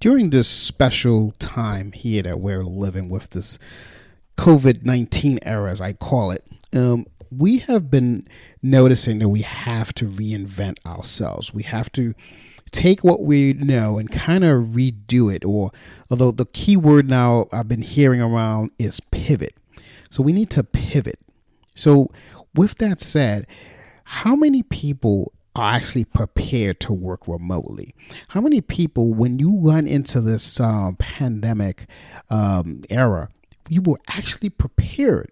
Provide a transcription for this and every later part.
During this special time here that we're living with, this COVID-19 era, as I call it, we have been noticing that we have to reinvent ourselves. We have to take what we know and kind of redo it. Or, although the key word now I've been hearing around is pivot. So we need to pivot. So, with that said, how many people are actually prepared to work remotely? How many people, when you run into this pandemic era, you were actually prepared?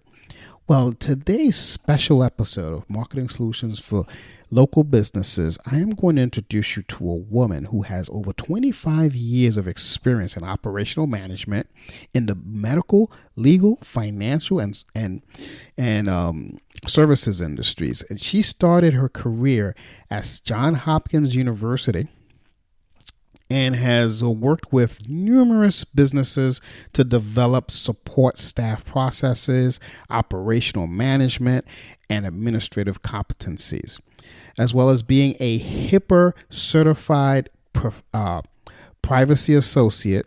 Well, today's special episode of Marketing Solutions for Local Businesses, I am going to introduce you to a woman who has over 25 years of experience in operational management in the medical, legal, financial, and services industries. And she started her career at Johns Hopkins University and has worked with numerous businesses to develop support staff processes, operational management, and administrative competencies, as well as being a HIPAA certified privacy associate.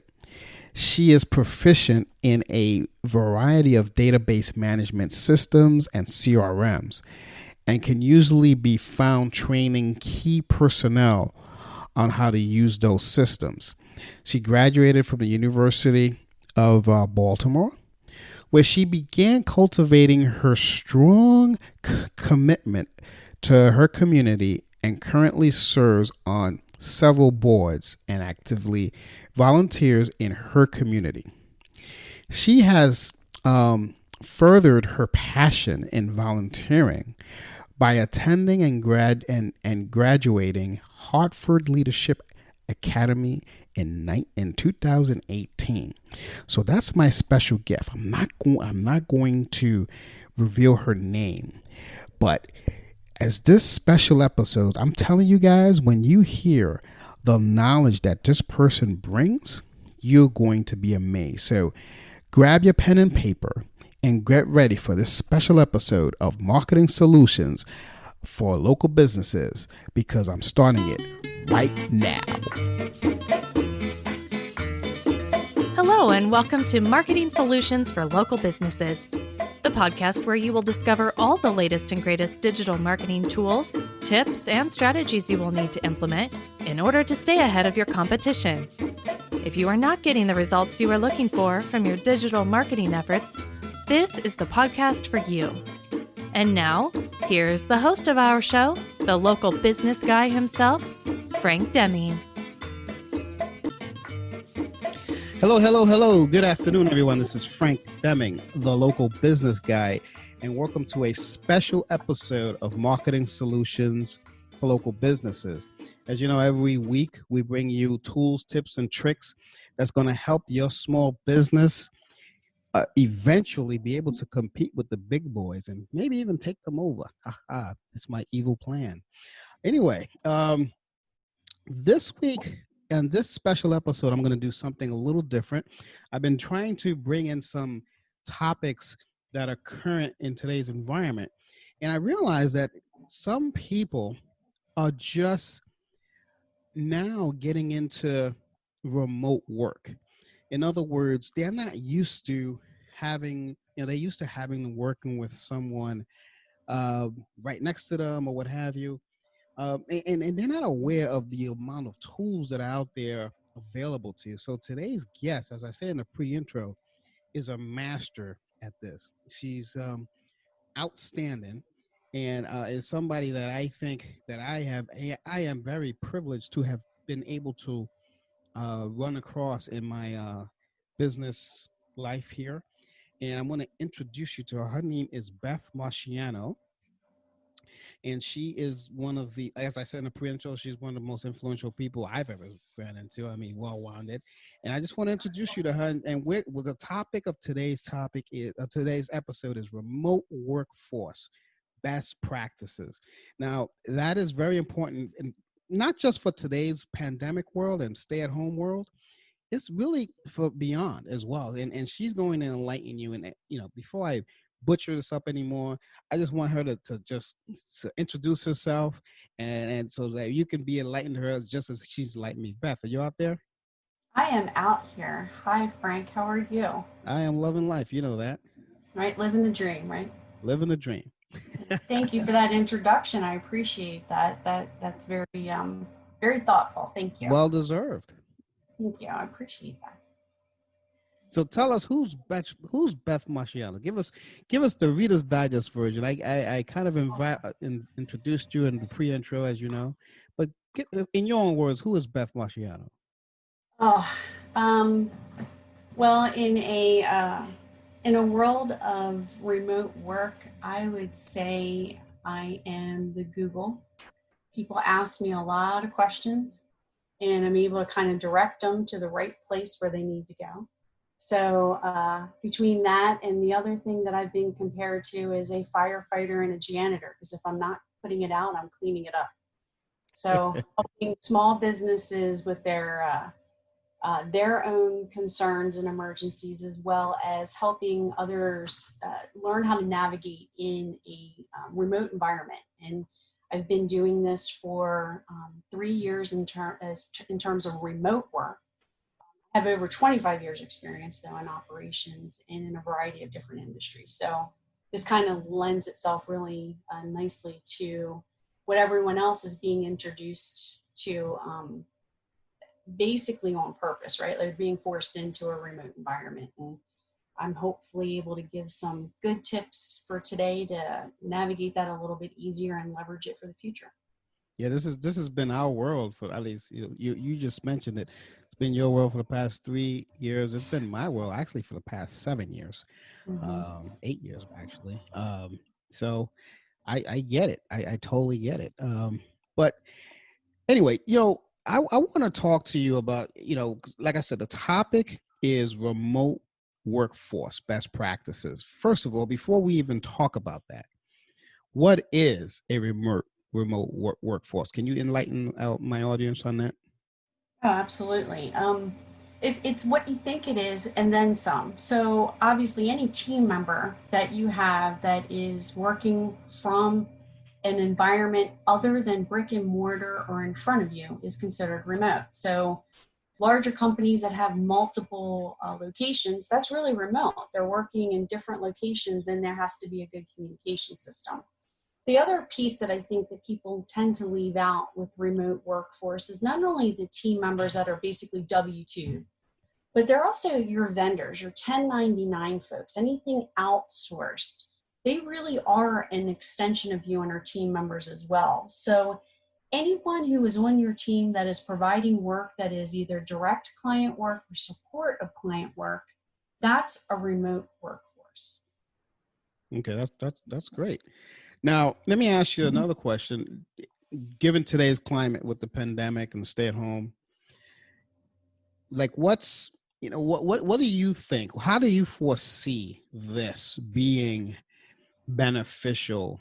She is proficient in a variety of database management systems and CRMs, and can usually be found training key personnel on how to use those systems. She graduated from the University of Baltimore, where she began cultivating her strong commitment to her community and currently serves on several boards and actively volunteers in her community. She has furthered her passion in volunteering by attending and graduating Hartford Leadership Academy in 2018. So that's my special gift. I'm not going to reveal her name, but as this special episode, I'm telling you guys, when you hear the knowledge that this person brings, you're going to be amazed. So grab your pen and paper and get ready for this special episode of Marketing Solutions for Local Businesses, because I'm starting it right now. Hello, and welcome to Marketing Solutions for Local Businesses, the podcast where you will discover all the latest and greatest digital marketing tools, tips, and strategies you will need to implement in order to stay ahead of your competition. If you are not getting the results you are looking for from your digital marketing efforts, this is the podcast for you. And now, here's the host of our show, the local business guy himself, Frank Deming. Hello. Good afternoon, everyone. This is Frank Deming, the local business guy, and welcome to a special episode of Marketing Solutions for Local Businesses. As you know, every week we bring you tools, tips, and tricks that's going to help your small business eventually be able to compete with the big boys and maybe even take them over. It's my evil plan. Anyway, this week and this special episode, I'm going to do something a little different. I've been trying to bring in some topics that are current in today's environment. And I realize that some people are just now getting into remote work. In other words, they're not used to having, they're used to working with someone right next to them or what have you. And they're not aware of the amount of tools that are out there available to you. So today's guest, as I said in the pre-intro, is a master at this. She's outstanding, and is somebody that I think that I am very privileged to have been able to run across in my business life here. And I'm going to introduce you to her. Her name is Beth Marchiano. And she is one of the, as I said in the pre-intro, she's one of the most influential people I've ever ran into. I mean, well-rounded. And I just want to introduce you to her. And the topic of today's episode is remote workforce best practices. Now, that is very important, and not just for today's pandemic world and stay-at-home world. It's really for beyond as well. And she's going to enlighten you. And, before I butcher this up anymore, I just want her to introduce herself and so that you can be enlightened to her just as she's enlightened me. Beth, are you out there? I am out here. Hi, Frank. How are you? I am loving life. You know that. Right, living the dream, right? Living the dream. Thank you for that introduction. I appreciate that. That's very thoughtful. Thank you. Well deserved. Thank you. I appreciate that. So tell us who's Beth Marchiano. Give us the Reader's Digest version. I kind of introduced you in the pre-intro, as you know, but in your own words, who is Beth Marchiano? Oh, um, well, in a world of remote work, I would say I am the Google. People ask me a lot of questions, and I'm able to kind of direct them to the right place where they need to go. So between that and the other thing that I've been compared to is a firefighter and a janitor, because if I'm not putting it out, I'm cleaning it up. So helping small businesses with their own concerns and emergencies, as well as helping others learn how to navigate in a remote environment. And I've been doing this for 3 years in terms of remote work. I have over 25 years experience though in operations and in a variety of different industries. So this kind of lends itself really nicely to what everyone else is being introduced to, basically on purpose, right? Like being forced into a remote environment. And I'm hopefully able to give some good tips for today to navigate that a little bit easier and leverage it for the future. Yeah, this has been our world for, at least you just mentioned it. It's been your world for the past 3 years. It's been my world actually for the past 7 years, Mm-hmm. 8 years actually. So I get it. I totally get it. But anyway, I want to talk to you about, like I said, the topic is remote workforce best practices. First of all, before we even talk about that, what is a remote workforce? Can you enlighten my audience on that? Oh, absolutely. It's what you think it is and then some. So obviously any team member that you have that is working from an environment other than brick and mortar or in front of you is considered remote. So larger companies that have multiple locations, that's really remote. They're working in different locations and there has to be a good communication system. The other piece that I think that people tend to leave out with remote workforce is not only the team members that are basically W-2, but they're also your vendors, your 1099 folks, anything outsourced. They really are an extension of you and our team members as well. So anyone who is on your team that is providing work that is either direct client work or support of client work, that's a remote workforce. Okay, that's great. Now, let me ask you another question. Given today's climate with the pandemic and stay at home, like what do you think? How do you foresee this being beneficial?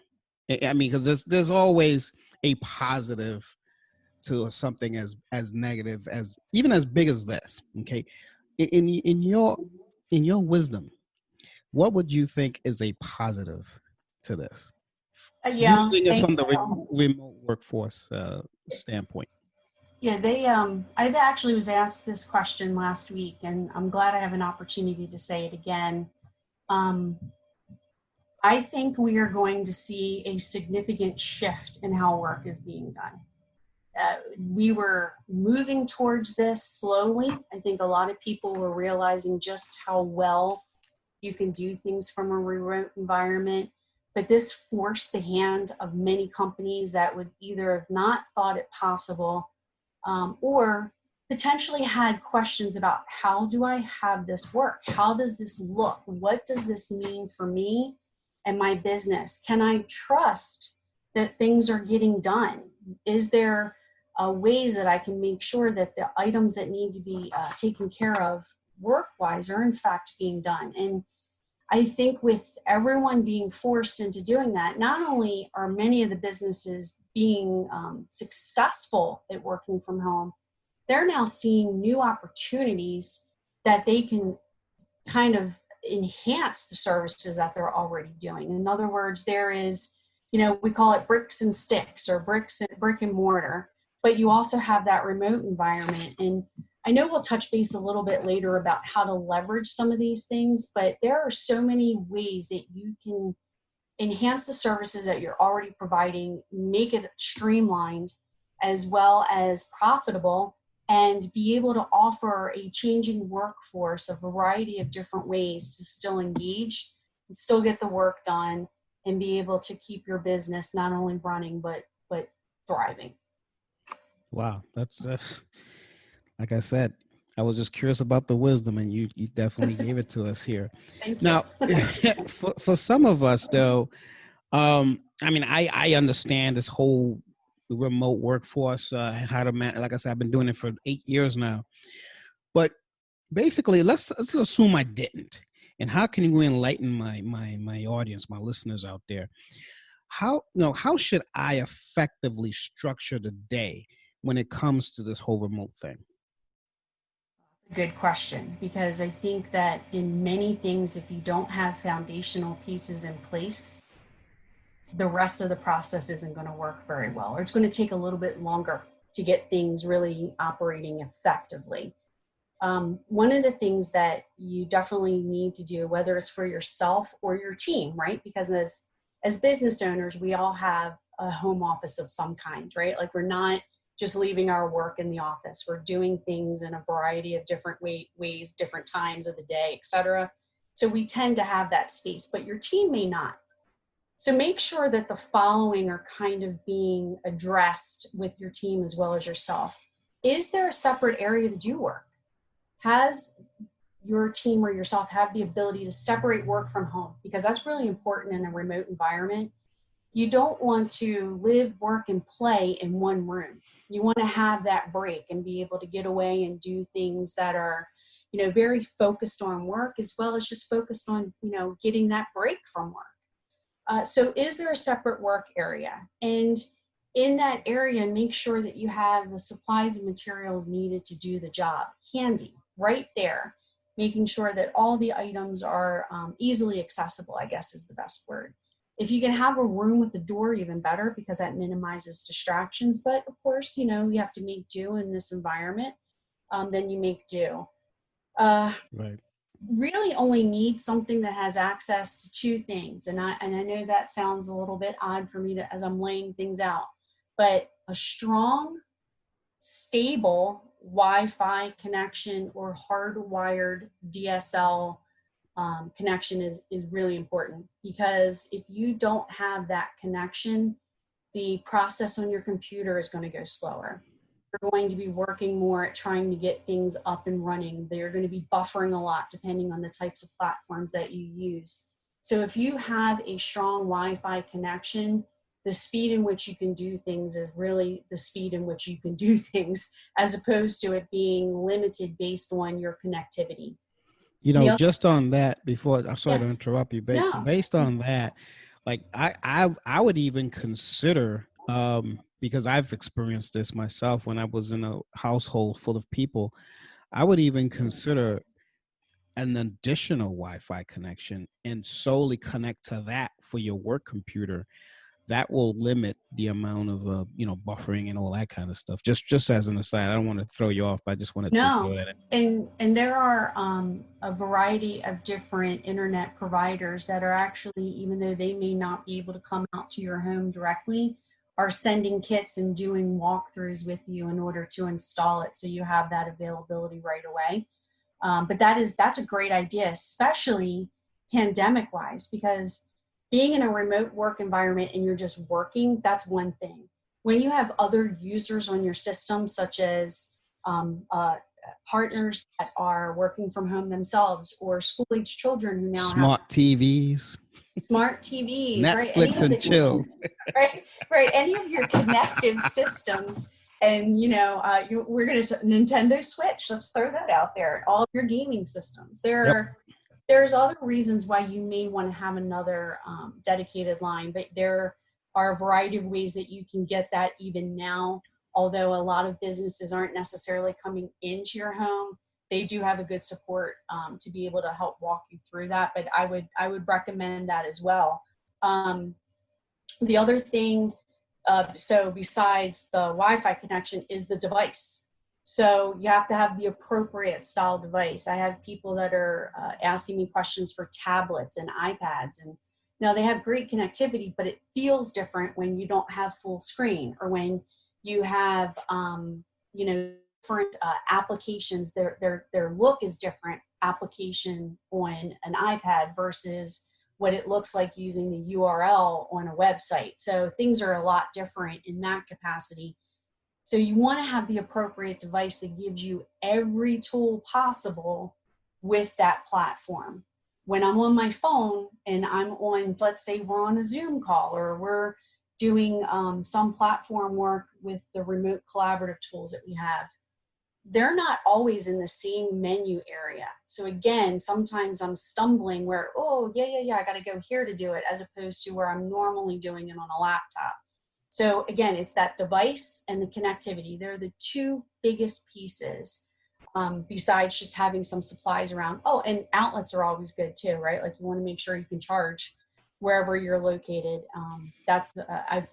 I mean, because there's always a positive to something as negative as even as big as this. Okay, in your wisdom, what would you think is a positive to this? Yeah, Using it thank from the you. remote workforce standpoint. Yeah, I've actually was asked this question last week, and I'm glad I have an opportunity to say it again. Um, I think we are going to see a significant shift in how work is being done. We were moving towards this slowly. I think a lot of people were realizing just how well you can do things from a remote environment. But this forced the hand of many companies that would either have not thought it possible, or potentially had questions about how do I have this work? How does this look? What does this mean for me and my business? Can I trust that things are getting done? Is there ways that I can make sure that the items that need to be taken care of work-wise are in fact being done? And I think with everyone being forced into doing that, not only are many of the businesses being successful at working from home, they're now seeing new opportunities that they can kind of enhance the services that they're already doing. In other words, there is, we call it bricks and sticks or brick and mortar, but you also have that remote environment. And I know we'll touch base a little bit later about how to leverage some of these things, but there are so many ways that you can enhance the services that you're already providing, make it streamlined as well as profitable, and be able to offer a changing workforce a variety of different ways to still engage and still get the work done and be able to keep your business not only running but thriving. Wow, that's like I said, I was just curious about the wisdom, and you definitely gave it to us here. Thank you. Now, for some of us though, I mean, I understand this whole remote workforce, how to manage. Like I said, I've been doing it for 8 years now. But basically, let's assume I didn't. And how can you enlighten my audience, my listeners out there? How should I effectively structure the day when it comes to this whole remote thing? Good question, because I think that in many things, if you don't have foundational pieces in place, the rest of the process isn't going to work very well, or it's going to take a little bit longer to get things really operating effectively. One of the things that you definitely need to do, whether it's for yourself or your team, right? Because as business owners, we all have a home office of some kind, right? Like, we're not just leaving our work in the office. We're doing things in a variety of different ways, different times of the day, et cetera. So we tend to have that space, but your team may not. So make sure that the following are kind of being addressed with your team as well as yourself. Is there a separate area to do work? Has your team or yourself have the ability to separate work from home? Because that's really important in a remote environment. You don't want to live, work, and play in one room. You want to have that break and be able to get away and do things that are, very focused on work, as well as just focused on, getting that break from work. So is there a separate work area? And in that area, make sure that you have the supplies and materials needed to do the job handy, right there, making sure that all the items are easily accessible, I guess is the best word. If you can have a room with the door, even better, because that minimizes distractions. But of course, you have to make do in this environment. Then you make do. Right. Really only need something that has access to two things. And I know that sounds a little bit odd for me as I'm laying things out, but a strong, stable Wi-Fi connection or hardwired DSL connection is really important, because if you don't have that connection, the process on your computer is going to go slower. You're going to be working more at trying to get things up and running. They're going to be buffering a lot depending on the types of platforms that you use. So if you have a strong Wi-Fi connection, the speed in which you can do things is really the speed in which you can do things, as opposed to it being limited based on your connectivity. Just on that, before I'm sorry to interrupt you, based on that, like I would even consider, because I've experienced this myself when I was in a household full of people, I would even consider an additional Wi-Fi connection and solely connect to that for your work computer. That will limit the amount of buffering and all that kind of stuff. Just as an aside, I don't want to throw you off, but I just wanted to throw that in. And there are a variety of different internet providers that are actually, even though they may not be able to come out to your home directly, are sending kits and doing walkthroughs with you in order to install it, so you have that availability right away. But that's a great idea, especially pandemic wise, because being in a remote work environment and you're just working, that's one thing. When you have other users on your system, such as partners that are working from home themselves, or school-age children who now smart have TVs, right? Netflix and chill. right. Any of your connective systems, and we're going to Nintendo Switch. Let's throw that out there. All of your gaming systems. There's other reasons why you may want to have another dedicated line, but there are a variety of ways that you can get that even now. Although a lot of businesses aren't necessarily coming into your home, they do have a good support to be able to help walk you through that. But I would recommend that as well. The other thing, so besides the Wi-Fi connection, is the device. So you have to have the appropriate style device. I have people that are asking me questions for tablets and iPads, and now they have great connectivity, but it feels different when you don't have full screen, or when you have, different applications. Their look is different application on an iPad versus what it looks like using the URL on a website. So things are a lot different in that capacity. So you want to have the appropriate device that gives you every tool possible with that platform. When I'm on my phone and I'm on, let's say we're on a Zoom call, or we're doing some platform work with the remote collaborative tools that we have, they're not always in the same menu area. So again, sometimes I'm stumbling where, oh, yeah, I got to go here to do it, as opposed to where I'm normally doing it on a laptop. So again, it's that device and the connectivity. They're the two biggest pieces, besides just having some supplies around. Oh, and outlets are always good too, right? Like you want to make sure you can charge wherever you're located. I've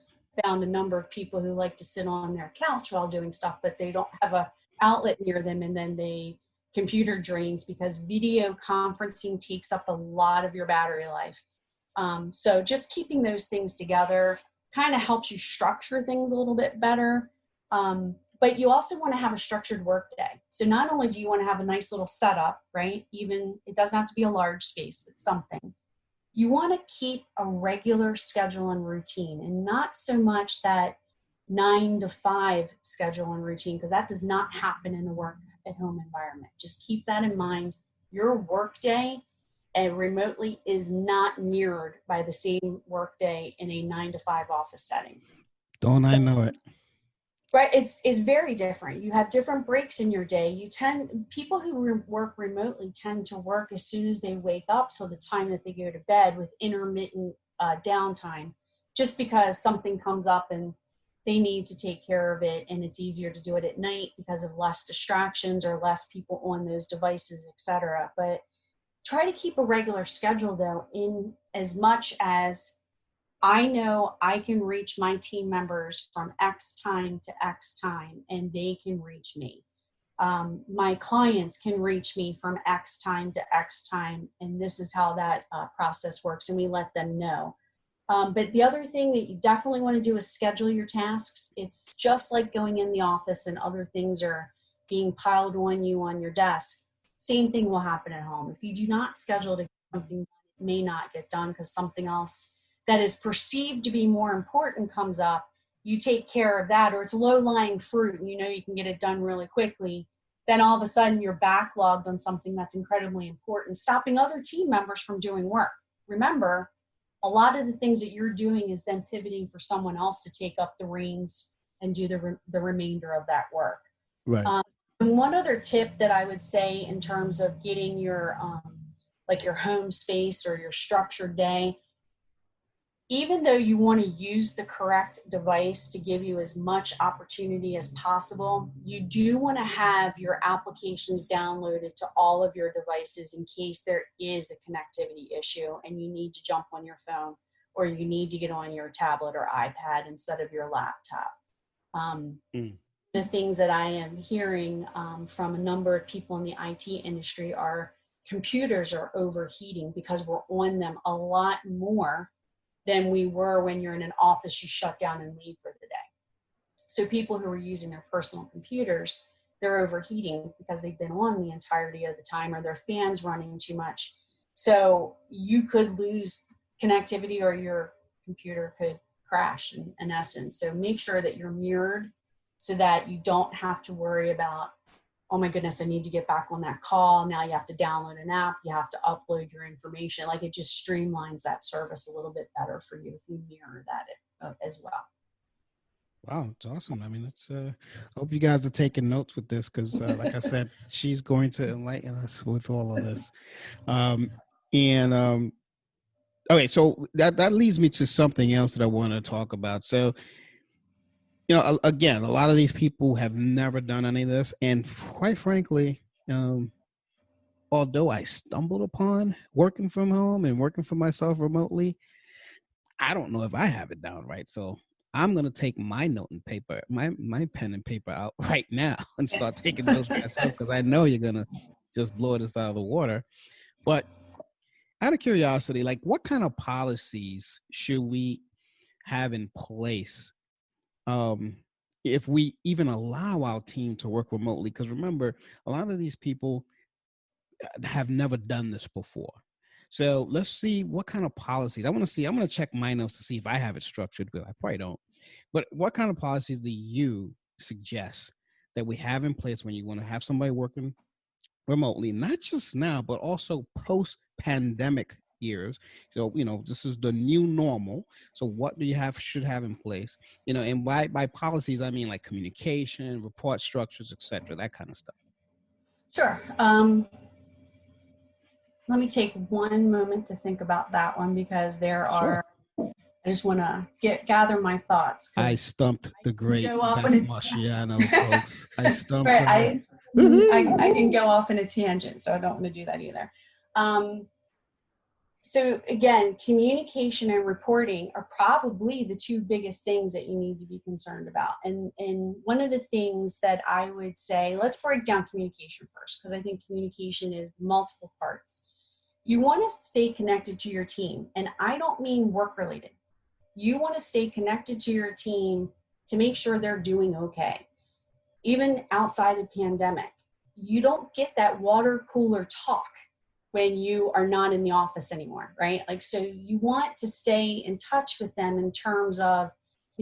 found a number of people who like to sit on their couch while doing stuff, but they don't have a outlet near them, and then they computer drains, because video conferencing takes up a lot of your battery life. So just keeping those things together kind of helps you structure things a little bit better. But you also want to have a structured work day. So not only do you want to have a nice little setup, right? Even it doesn't have to be a large space, it's something. You want to keep a regular schedule and routine, and not so much that 9 to 5 schedule and routine, because that does not happen in a work at home environment. Just keep that in mind. Your work day and remotely is not mirrored by the same work day in a 9 to 5 office setting. Don't I know it? Right, it's very different. You have different breaks in your day. People who work remotely tend to work as soon as they wake up till the time that they go to bed, with intermittent downtime, just because something comes up and they need to take care of it, and it's easier to do it at night because of less distractions or less people on those devices, etc. But try to keep a regular schedule, though, in as much as I know I can reach my team members from X time to X time, and they can reach me. My clients can reach me from X time to X time, and this is how that process works, and we let them know. But the other thing that you definitely want to do is schedule your tasks. It's just like going in the office and other things are being piled on you on your desk. Same thing will happen at home. If you do not schedule to get something done, it may not get done because something else that is perceived to be more important comes up. You take care of that, or it's low-lying fruit and you know you can get it done really quickly. Then all of a sudden you're backlogged on something that's incredibly important, stopping other team members from doing work. Remember, a lot of the things that you're doing is then pivoting for someone else to take up the reins and do the remainder of that work. Right. And one other tip that I would say in terms of getting your like your home space or your structured day, even though you want to use the correct device to give you as much opportunity as possible, you do want to have your applications downloaded to all of your devices in case there is a connectivity issue and you need to jump on your phone, or you need to get on your tablet or iPad instead of your laptop. The things that I am hearing from a number of people in the IT industry are computers are overheating because we're on them a lot more than we were when you're in an office, you shut down and leave for the day. So people who are using their personal computers, they're overheating because they've been on the entirety of the time, or their fans running too much. So you could lose connectivity, or your computer could crash in essence. So make sure that you're mirrored so that you don't have to worry about, oh my goodness, I need to get back on that call. Now you have to download an app, you have to upload your information. Like, it just streamlines that service a little bit better for you if you mirror that as well. Wow, it's awesome. I mean, it's I hope you guys are taking notes with this, because like I said, she's going to enlighten us with all of this. Okay, so that leads me to something else that I want to talk about. So, you know, again, a lot of these people have never done any of this, and quite frankly, although I stumbled upon working from home and working for myself remotely, I don't know if I have it down right. So I'm going to take my note and paper, my pen and paper out right now and start taking notes myself, because I know you're going to just blow this out of the water. But out of curiosity, like, what kind of policies should we have in place if we even allow our team to work remotely? Because remember, a lot of these people have never done this before. So let's see what kind of policies. I'm going to check my notes to see if I have it structured, but I probably don't. But what kind of policies do you suggest that we have in place when you want to have somebody working remotely, not just now, but also post-pandemic years? So, this is the new normal. So what do you should have in place? And by policies, I mean like communication, report structures, etc., that kind of stuff. Sure. Let me take one moment to think about that one, because I just want to gather my thoughts. I stumped the great Beth Marchiano, folks. I stumped her. I can go off in a tangent, so I don't want to do that either. So again, communication and reporting are probably the two biggest things that you need to be concerned about. And one of the things that I would say, let's break down communication first, because I think communication is multiple parts. You want to stay connected to your team, and I don't mean work related. You want to stay connected to your team to make sure they're doing okay. Even outside of pandemic, you don't get that water cooler talk when you are not in the office anymore, right? Like, so you want to stay in touch with them in terms of,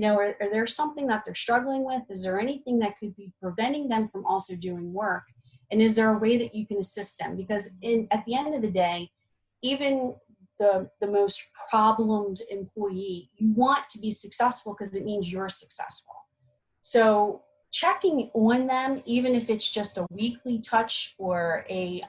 are there something that they're struggling with? Is there anything that could be preventing them from also doing work? And is there a way that you can assist them? Because at the end of the day, even the most problemed employee, you want to be successful because it means you're successful. So checking on them, even if it's just a weekly touch or a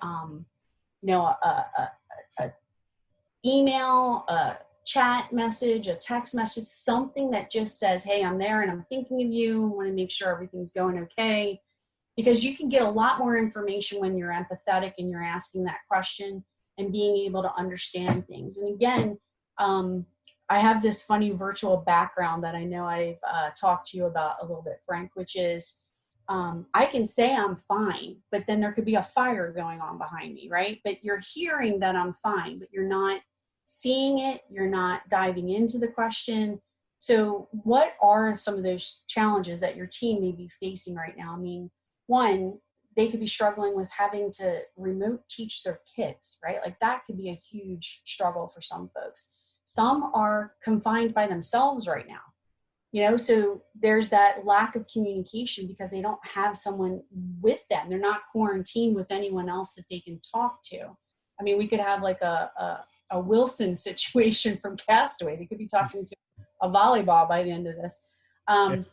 email, a chat message, a text message, something that just says, hey, I'm there and I'm thinking of you. I want to make sure everything's going okay. Because you can get a lot more information when you're empathetic and you're asking that question and being able to understand things. And again, I have this funny virtual background that I know I've talked to you about a little bit, Frank, which is I can say I'm fine, but then there could be a fire going on behind me, right? But you're hearing that I'm fine, but you're not seeing it. You're not diving into the question. So what are some of those challenges that your team may be facing right now? I mean, one, they could be struggling with having to remote teach their kids, right? Like that could be a huge struggle for some folks. Some are confined by themselves right now, so there's that lack of communication because they don't have someone with them. They're not quarantined with anyone else that they can talk to. I mean, we could have like a Wilson situation from Castaway. They could be talking to a volleyball by the end of this. And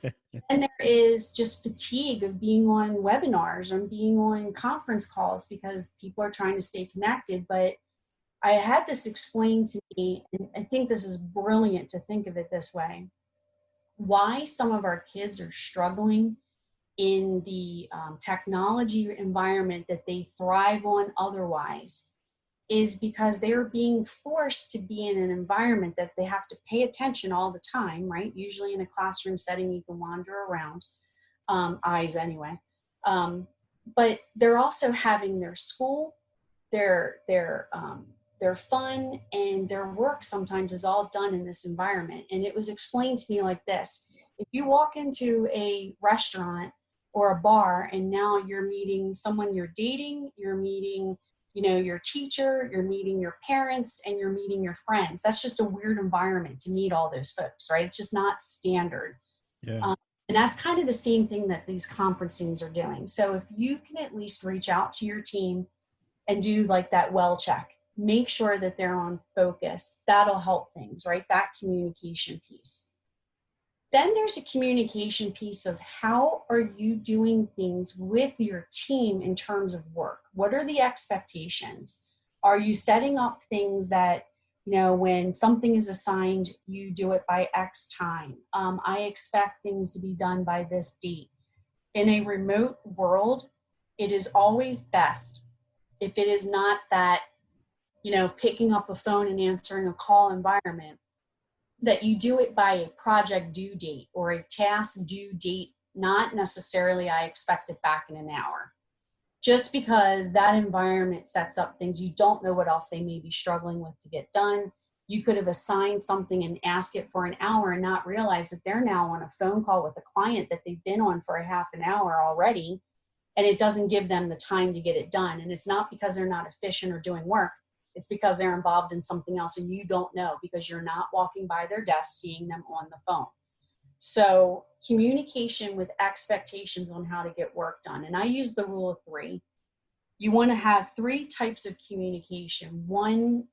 there is just fatigue of being on webinars or being on conference calls because people are trying to stay connected. But I had this explained to me, and I think this is brilliant to think of it this way. Why some of our kids are struggling in the technology environment that they thrive on otherwise is because they're being forced to be in an environment that they have to pay attention all the time, right? Usually in a classroom setting, you can wander around, eyes anyway. But they're also having their school, their fun, and their work sometimes is all done in this environment. And it was explained to me like this: if you walk into a restaurant or a bar and now you're meeting someone you're dating, you're meeting your teacher, you're meeting your parents, and you're meeting your friends. That's just a weird environment to meet all those folks, right? It's just not standard. Yeah. And that's kind of the same thing that these conferencings are doing. So if you can at least reach out to your team and do like that well check, make sure that they're on focus, that'll help things, right? That communication piece. Then there's a communication piece of how are you doing things with your team in terms of work? What are the expectations? Are you setting up things that, when something is assigned, you do it by X time? I expect things to be done by this date. In a remote world, it is always best if it is not that, picking up a phone and answering a call environment. that you do it by a project due date or a task due date, not necessarily I expect it back in an hour. Just because that environment sets up things, you don't know what else they may be struggling with to get done. You could have assigned something and asked it for an hour and not realize that they're now on a phone call with a client that they've been on for a half an hour already, and it doesn't give them the time to get it done. And it's not because they're not efficient or doing work. It's because they're involved in something else and you don't know because you're not walking by their desk, seeing them on the phone. So communication with expectations on how to get work done. And I use the rule of three. You want to have three types of communication. One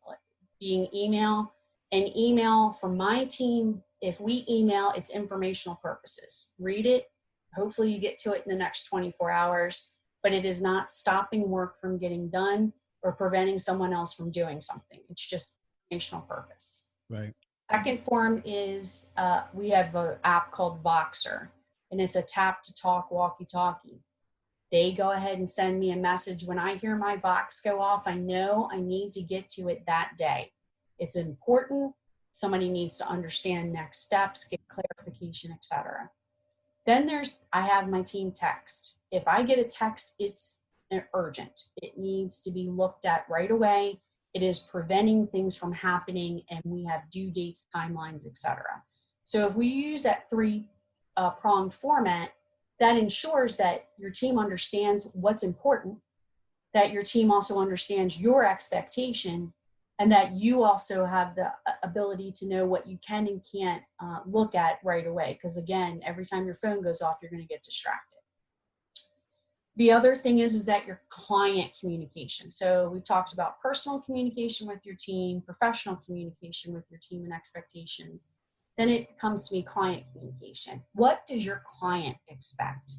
being email. An email from my team, if we email, it's informational purposes. Read it. Hopefully you get to it in the next 24 hours, but it is not stopping work from getting done or preventing someone else from doing something. It's just informational purpose. Right. Second form is we have an app called Voxer, and it's a tap to talk walkie-talkie. They go ahead and send me a message. When I hear my Vox go off, I know I need to get to it that day. It's important. Somebody needs to understand next steps, get clarification, etc. Then I have my team text. If I get a text, it's urgent. It needs to be looked at right away. It is preventing things from happening, and we have due dates, timelines, etc. So if we use that three-pronged format, that ensures that your team understands what's important, that your team also understands your expectation, and that you also have the ability to know what you can and can't look at right away. Because again, every time your phone goes off, you're going to get distracted. The other thing is that your client communication. So we've talked about personal communication with your team, professional communication with your team and expectations. Then it comes to me client communication. What does your client expect?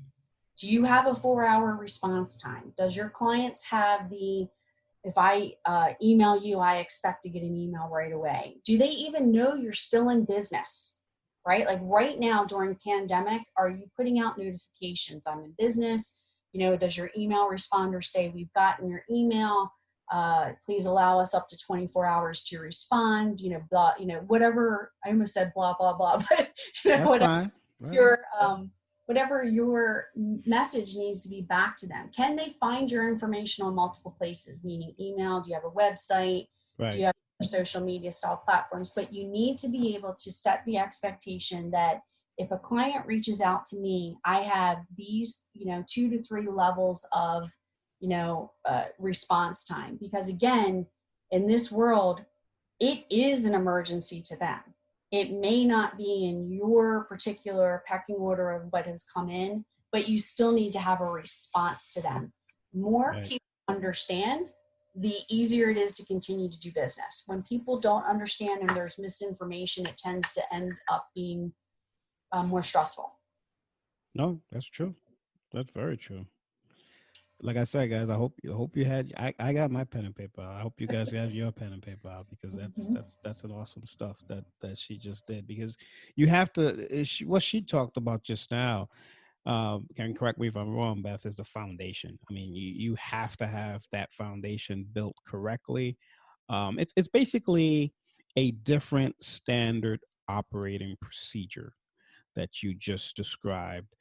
Do you have a 4-hour response time? Does your clients have if I email you, I expect to get an email right away? Do they even know you're still in business, right? Like right now during pandemic, are you putting out notifications? I'm in business. Does your email responder say, we've gotten your email, please allow us up to 24 hours to respond, blah, whatever. I almost said blah, blah, blah, but That's whatever fine. Right. whatever your message needs to be back to them. Can they find your information on multiple places, meaning email? Do you have a website? Right. Do you have social media style platforms? But you need to be able to set the expectation that if a client reaches out to me, I have these, 2 to 3 levels of, response time. Because again, in this world, it is an emergency to them. It may not be in your particular pecking order of what has come in, but you still need to have a response to them. More Right. people understand, the easier it is to continue to do business. When people don't understand and there's misinformation, it tends to end up being more stressful. No, that's true. That's very true. Like I said, guys, I hope you had. I got my pen and paper out. I hope you guys have your pen and paper out because that's an awesome stuff that she just did. Because you have to. What she talked about just now. Can correct me if I'm wrong, Beth, is the foundation. I mean, you have to have that foundation built correctly. It's basically a different standard operating procedure that you just described.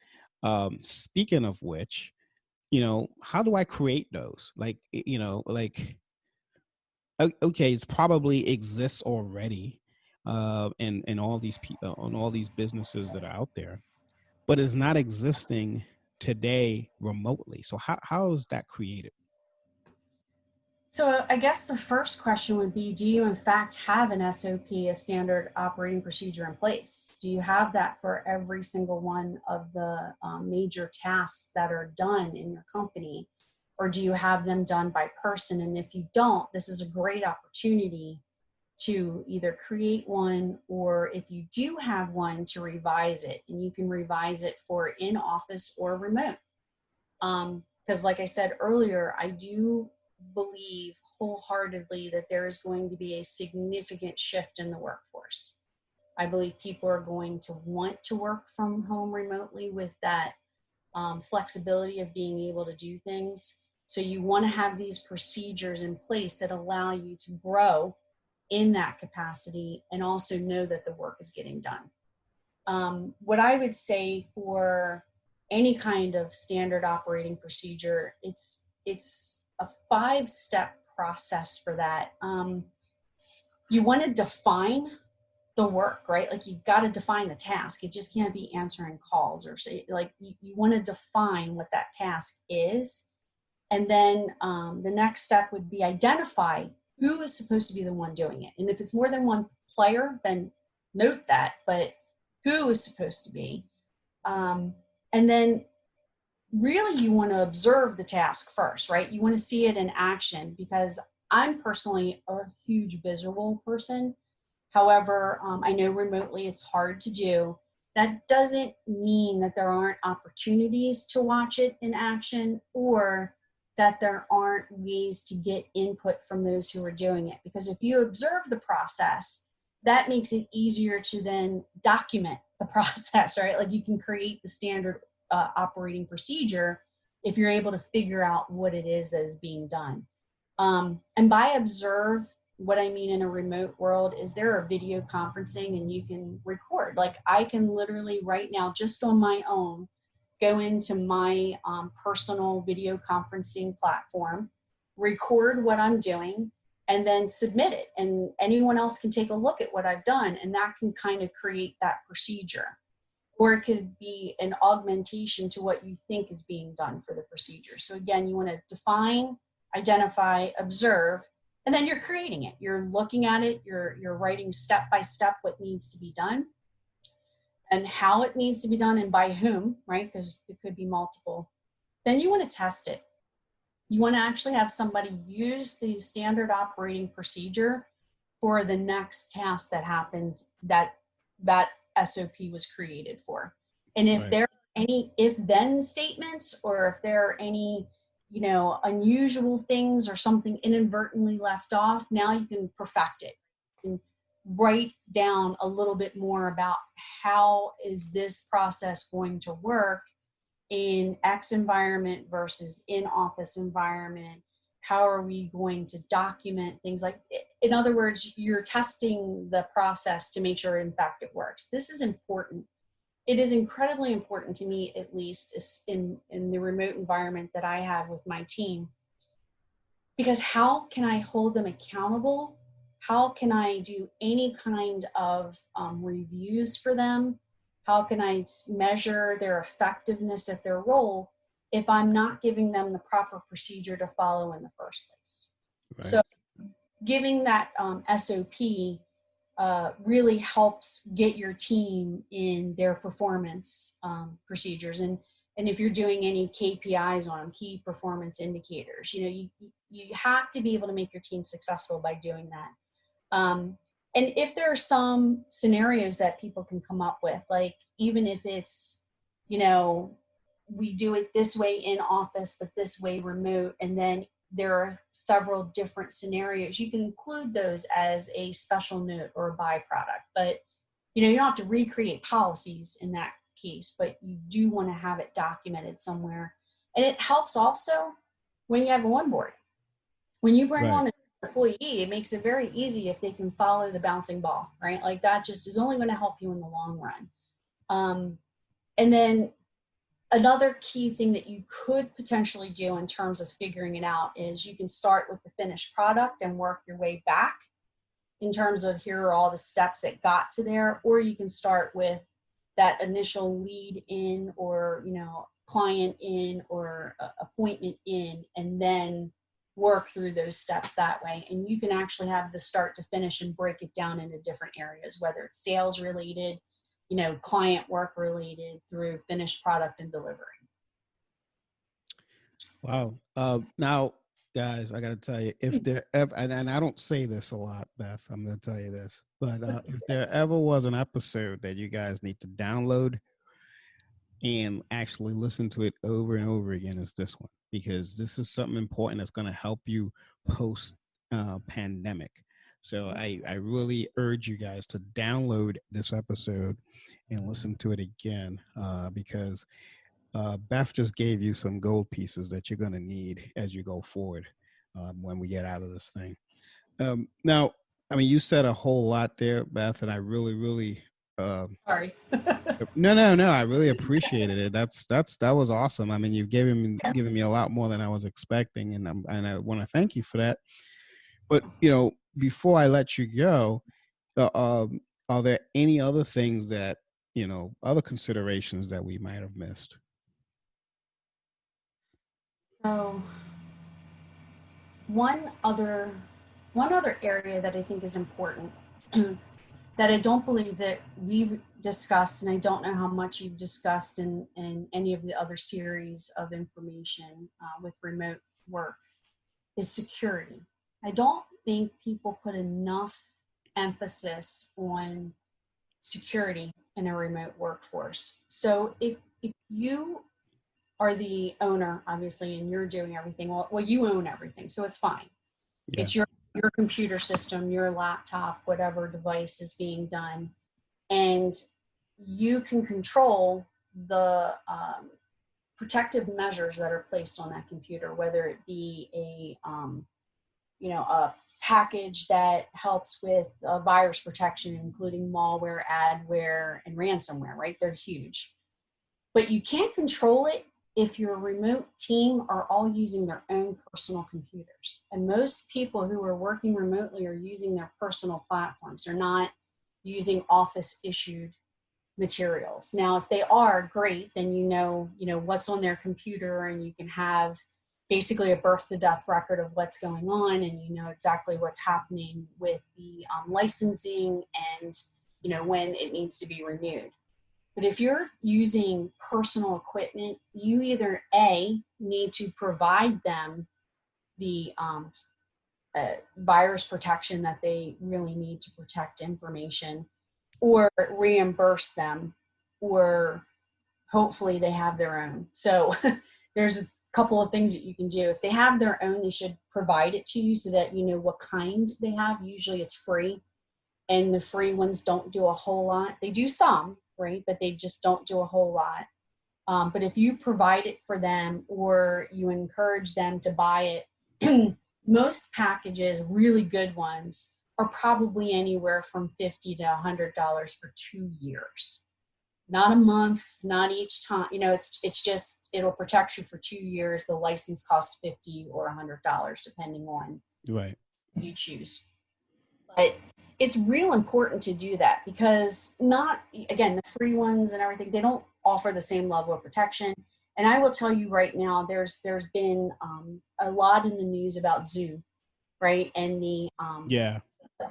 Speaking of which, how do I create those? Okay, it's probably exists already in all these people on all these businesses that are out there, but is not existing today remotely. So how is that created? So I guess the first question would be, do you in fact have an SOP, a standard operating procedure in place? Do you have that for every single one of the major tasks that are done in your company? Or do you have them done by person? And if you don't, this is a great opportunity to either create one, or if you do have one, to revise it. And you can revise it for in office or remote. Because like I said earlier, I do believe wholeheartedly that there is going to be a significant shift in the workforce. I believe people are going to want to work from home remotely with that flexibility of being able to do things. So you want to have these procedures in place that allow you to grow in that capacity and also know that the work is getting done. What I would say for any kind of standard operating procedure, it's a 5-step process for that. You want to define the work, right? Like you've got to define the task. It just can't be answering calls or say, like you want to define what that task is. And then the next step would be identify who is supposed to be the one doing it. And if it's more than one player, then note that, but who is supposed to be. And then really you want to observe the task first, right? You want to see it in action, because I'm personally a huge visual person. However, I know remotely it's hard to do. That doesn't mean that there aren't opportunities to watch it in action, or that there aren't ways to get input from those who are doing it. Because if you observe the process, that makes it easier to then document the process, right? Like you can create the standard operating procedure if you're able to figure out what it is that is being done. And by observe, what I mean in a remote world is there are video conferencing and you can record. Like I can literally right now, just on my own, go into my personal video conferencing platform, record what I'm doing, and then submit it. And anyone else can take a look at what I've done, and that can kind of create that procedure. Or it could be an augmentation to what you think is being done for the procedure. So again, you want to define, identify, observe, and then you're creating it. You're looking at it, you're writing step by step what needs to be done and how it needs to be done and by whom, right? Because it could be multiple. Then you want to test it. You want to actually have somebody use the standard operating procedure for the next task that happens that SOP was created for. And if there are any if-then statements, or if there are any, unusual things or something inadvertently left off, now you can perfect it and write down a little bit more about how is this process going to work in X environment versus in office environment. How are we going to document things? Like, in other words, you're testing the process to make sure in fact it works. This is important. It is incredibly important to me, at least in the remote environment that I have with my team, because how can I hold them accountable? How can I do any kind of reviews for them? How can I measure their effectiveness at their role if I'm not giving them the proper procedure to follow in the first place? Right. So giving that SOP really helps get your team in their performance procedures. And if you're doing any KPIs on them, key performance indicators, you have to be able to make your team successful by doing that. And if there are some scenarios that people can come up with, like even if it's, we do it this way in office, but this way remote, and then there are several different scenarios, you can include those as a special note or a byproduct. But, you don't have to recreate policies in that case, but you do want to have it documented somewhere. And it helps also when you have a onboarding. When you bring on an employee, it makes it very easy if they can follow the bouncing ball, right? Like that just is only going to help you in the long run. And then another key thing that you could potentially do in terms of figuring it out is you can start with the finished product and work your way back in terms of here are all the steps that got to there, or you can start with that initial lead in or, client in or appointment in, and then work through those steps that way. And you can actually have the start to finish and break it down into different areas, whether it's sales related, client work related, through finished product and delivery. Wow. Now, guys, I got to tell you, if there ever, and I don't say this a lot, Beth, I'm going to tell you this, but if there ever was an episode that you guys need to download and actually listen to it over and over again, it's this one, because this is something important that's going to help you post pandemic. So I really urge you guys to download this episode and listen to it again, because Beth just gave you some gold pieces that you're going to need as you go forward when we get out of this thing. Now, I mean, you said a whole lot there, Beth, and I really, really, um, Sorry. no, I really appreciated it. That was awesome. I mean, you've given me a lot more than I was expecting, and I want to thank you for that. But before I let you go, uh, um, are there any other things that other considerations that we might have missed? So one other one other area that I think is important that I don't believe that we've discussed, and I don't know how much you've discussed in any of the other series of information with remote work, is security. I don't think people put enough emphasis on security in a remote workforce. So if you are the owner, obviously, and you're doing everything, well, you own everything, so it's fine. Yeah. It's your computer system, your laptop, whatever device is being done, and you can control the protective measures that are placed on that computer, whether it be a package that helps with virus protection, including malware, adware, and ransomware. Right? They're huge, but you can't control it if your remote team are all using their own personal computers. And most people who are working remotely are using their personal platforms. They're not using office issued materials. Now, if they are, great, then you know what's on their computer, and you can have basically a birth to death record of what's going on, and you know exactly what's happening with the licensing and when it needs to be renewed. But if you're using personal equipment, you either A, need to provide them the virus protection that they really need to protect information, or reimburse them, or hopefully they have their own. So there's a couple of things that you can do. If they have their own, they should provide it to you so that you know what kind they have. Usually it's free, and the free ones don't do a whole lot. They do some, right? But they just don't do a whole lot. But if you provide it for them, or you encourage them to buy it, most packages, really good ones, are probably anywhere from $50 to $100 for 2 years. Not a month, not each time. It's just, it'll protect you for 2 years. The license costs $50 or $100, depending on Right. what you choose. But it's real important to do that, because again, the free ones and everything, they don't offer the same level of protection. And I will tell you right now, there's been a lot in the news about Zoom, right? And Yeah.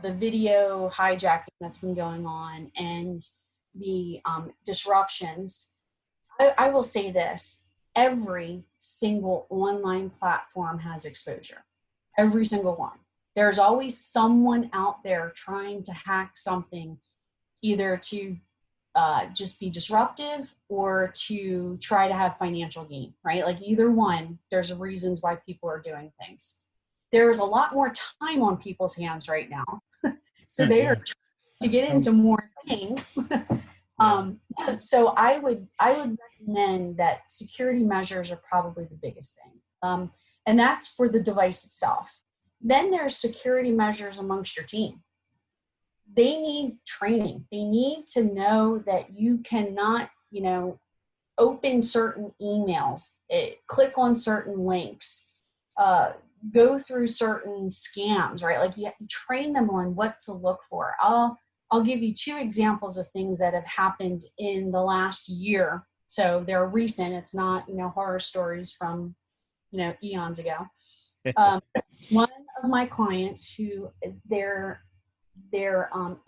the video hijacking that's been going on, and the disruptions. I will say this: every single online platform has exposure. Every single one. There's always someone out there trying to hack something, either to just be disruptive or to try to have financial gain, right? Like either one, there's reasons why people are doing things. There's a lot more time on people's hands right now. So they are trying to get into more things. So I would recommend that security measures are probably the biggest thing. And that's for the device itself. Then there's security measures amongst your team. They need training. They need to know that you cannot, open certain emails, click on certain links, go through certain scams, right? Like you train them on what to look for. I'll give you 2 examples of things that have happened in the last year. So they're recent. It's not, horror stories from, eons ago. One of my clients who their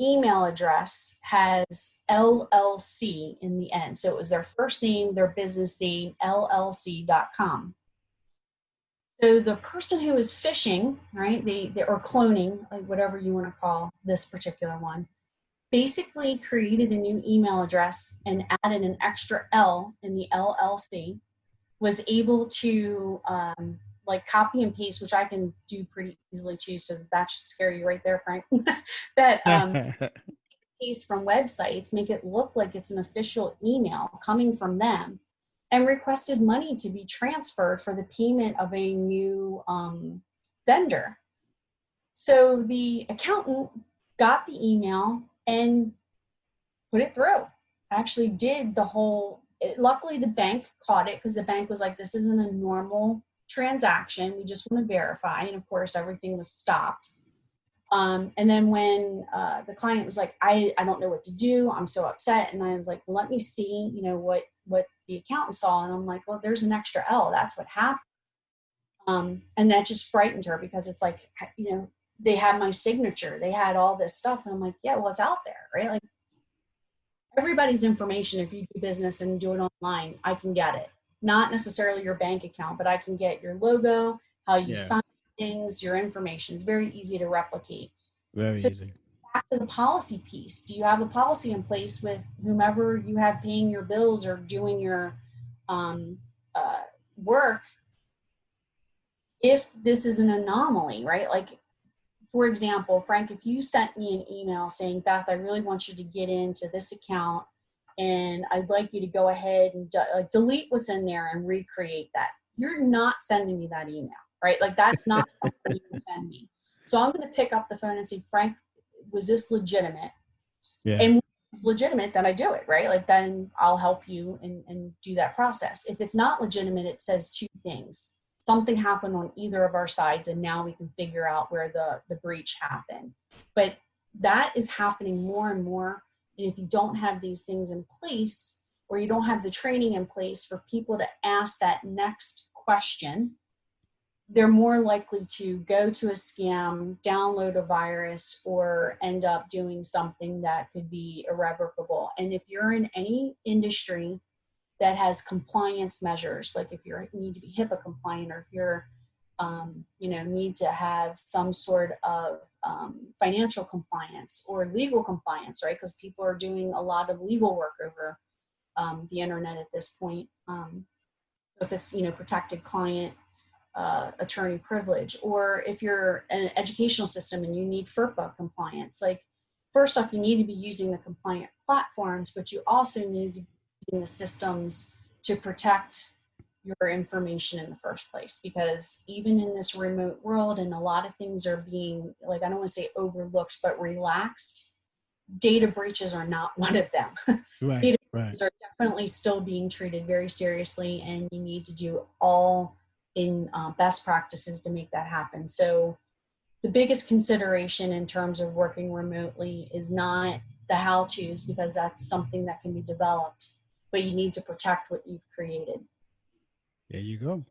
email address has LLC in the end. So it was their first name, their business name, LLC.com. So the person who is phishing, right, they or cloning, like whatever you want to call this particular one, basically created a new email address and added an extra L in the LLC, was able to copy and paste, which I can do pretty easily too. So that should scare you right there, Frank. That paste from websites, make it look like it's an official email coming from them, and requested money to be transferred for the payment of a new vendor. So the accountant got the email and put it through. Actually did the whole, luckily the bank caught it because the bank was like, this isn't a normal transaction. We just want to verify. And of course, everything was stopped. And then when the client was like, I don't know what to do. I'm so upset. And I was like, well, let me see, what the accountant saw. And I'm like, well, there's an extra L. That's what happened. And that just frightened her because it's like, they had my signature. They had all this stuff. And I'm like, yeah, well, it's out there, right? Like everybody's information, if you do business and do it online, I can get it. Not necessarily your bank account, but I can get your logo, how you sign things, your information. It's very easy to replicate. Very easy. Back to the policy piece. Do you have a policy in place with whomever you have paying your bills or doing your work? If this is an anomaly, right? Like, for example, Frank, if you sent me an email saying, Beth, I really want you to get into this account and I'd like you to go ahead and delete what's in there and recreate that. You're not sending me that email, right? Like that's not something you can send me. So I'm going to pick up the phone and say, Frank, was this legitimate? Yeah. And when it's legitimate, then I do it, right? Like then I'll help you and do that process. If it's not legitimate, it says two things. Something happened on either of our sides and now we can figure out where the breach happened. But that is happening more and more. And if you don't have these things in place or you don't have the training in place for people to ask that next question, they're more likely to go to a scam, download a virus, or end up doing something that could be irrevocable. And if you're in any industry that has compliance measures, like if you need to be HIPAA compliant, or if you're, need to have some sort of financial compliance or legal compliance, right? Because people are doing a lot of legal work over the internet at this point. So if it's, protected client attorney privilege, or if you're an educational system and you need FERPA compliance, like first off, you need to be using the compliant platforms, but you also need to be using the systems to protect your information in the first place. Because even in this remote world, and a lot of things are being, like, I don't want to say overlooked, but relaxed, data breaches are not one of them. Right. Data breaches are definitely still being treated very seriously, and you need to do all in best practices to make that happen. So the biggest consideration in terms of working remotely is not the how-tos, because that's something that can be developed, but you need to protect what you've created. There you go.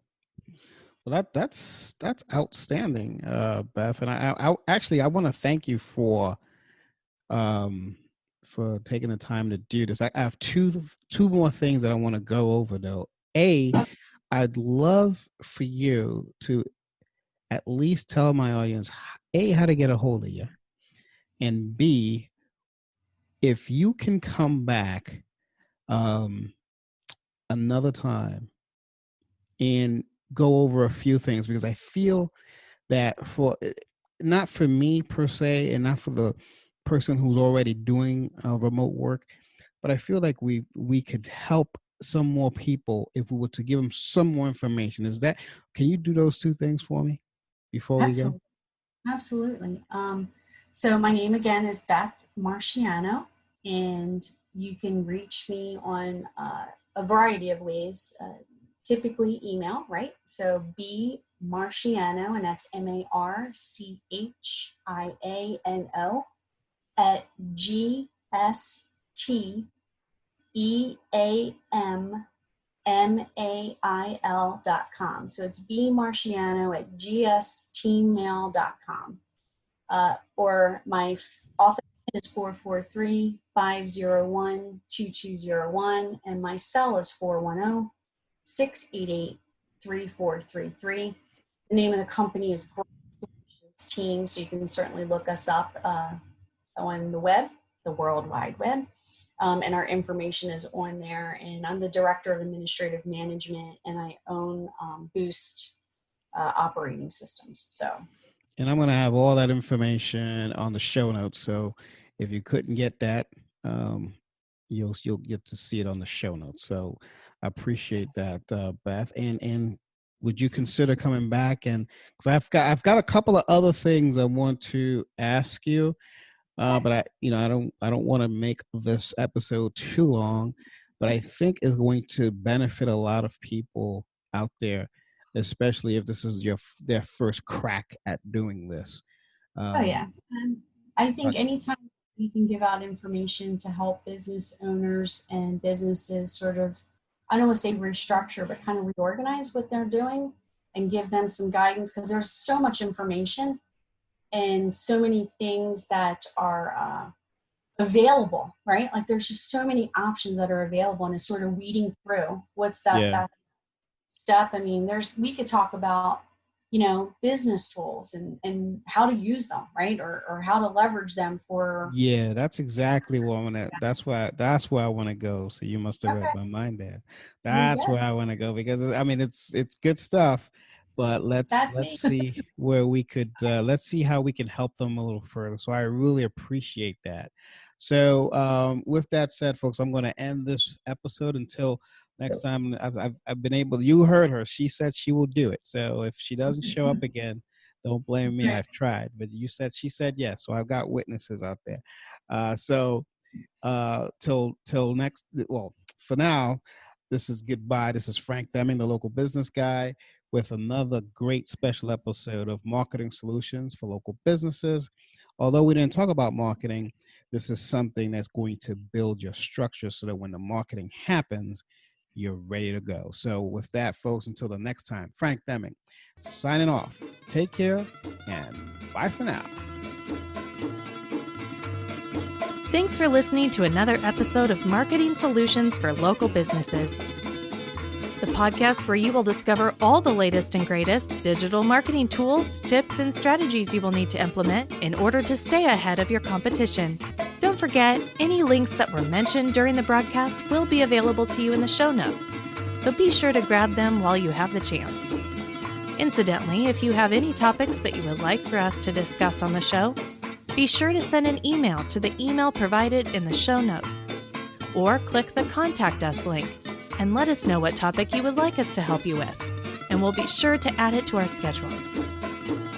Well, that's outstanding, Beth. And I actually I want to thank you for taking the time to do this. I have two more things that I want to go over though. I'd love for you to at least tell my audience how to get a hold of you, and B, if you can come back another time and go over a few things, because I feel that for not for me per se, and not for the person who's already doing remote work, but I feel like we could help some more people if we were to give them some more information. Can you do those two things for me before we go? Absolutely. So my name again is Beth Marchiano, and you can reach me on a variety of ways, typically email, right? So B Marchiano, and that's MARCHIANO at GSTEAMMAIL.com. So it's bmarchiano at gstmail.com. Or my office is 443-501-2201, and my cell is 410-688-3433. The name of the company is Growth Solutions Team, so you can certainly look us up on the web, the World Wide Web. And our information is on there. And I'm the Director of Administrative Management, and I own Boost operating systems. And I'm going to have all that information on the show notes. So if you couldn't get that, you'll get to see it on the show notes. So I appreciate that, Beth. And would you consider coming back? And because I've got a couple of other things I want to ask you, but I don't want to make this episode too long, but I think is going to benefit a lot of people out there, especially if this is their first crack at doing this. Oh yeah. Um, I think but anytime you can give out information to help business owners and businesses sort of, I don't want to say restructure, but kind of reorganize what they're doing and give them some guidance, because there's so much information and so many things that are available, right? Like there's just so many options that are available, and it's sort of weeding through what's that yeah, step. I mean, we could talk about, business tools and how to use them, right? Or how to leverage them for. yeah, that's exactly what I want to. That's where I want to go. So you must have read Okay, my mind there. you're That's good. where I want to go because I mean it's good stuff, but That's let's me. see where we could let's see how we can help them a little further. So I really appreciate that. So with that said, folks, I'm going to end this episode until next time. I've been able. You heard her. She said she will do it. So if she doesn't show up again, don't blame me. Great. I've tried, but she said yes. So I've got witnesses out there. So till next. Well, for now, this is goodbye. This is Frank Deming, the local business guy, with another great special episode of Marketing Solutions for Local Businesses. Although we didn't talk about marketing, this is something that's going to build your structure so that when the marketing happens, you're ready to go. So with that, folks, until the next time, Frank Deming signing off. Take care and bye for now. Thanks for listening to another episode of Marketing Solutions for Local Businesses, the podcast where you will discover all the latest and greatest digital marketing tools, tips, and strategies you will need to implement in order to stay ahead of your competition. Don't forget, any links that were mentioned during the broadcast will be available to you in the show notes, so be sure to grab them while you have the chance. Incidentally, if you have any topics that you would like for us to discuss on the show, be sure to send an email to the email provided in the show notes, or click the Contact Us link and let us know what topic you would like us to help you with, and we'll be sure to add it to our schedule.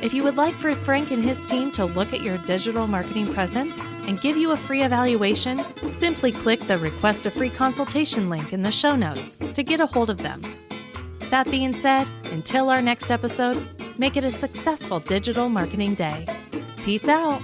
If you would like for Frank and his team to look at your digital marketing presence and give you a free evaluation, simply click the Request a Free Consultation link in the show notes to get a hold of them. That being said, until our next episode, make it a successful digital marketing day. Peace out.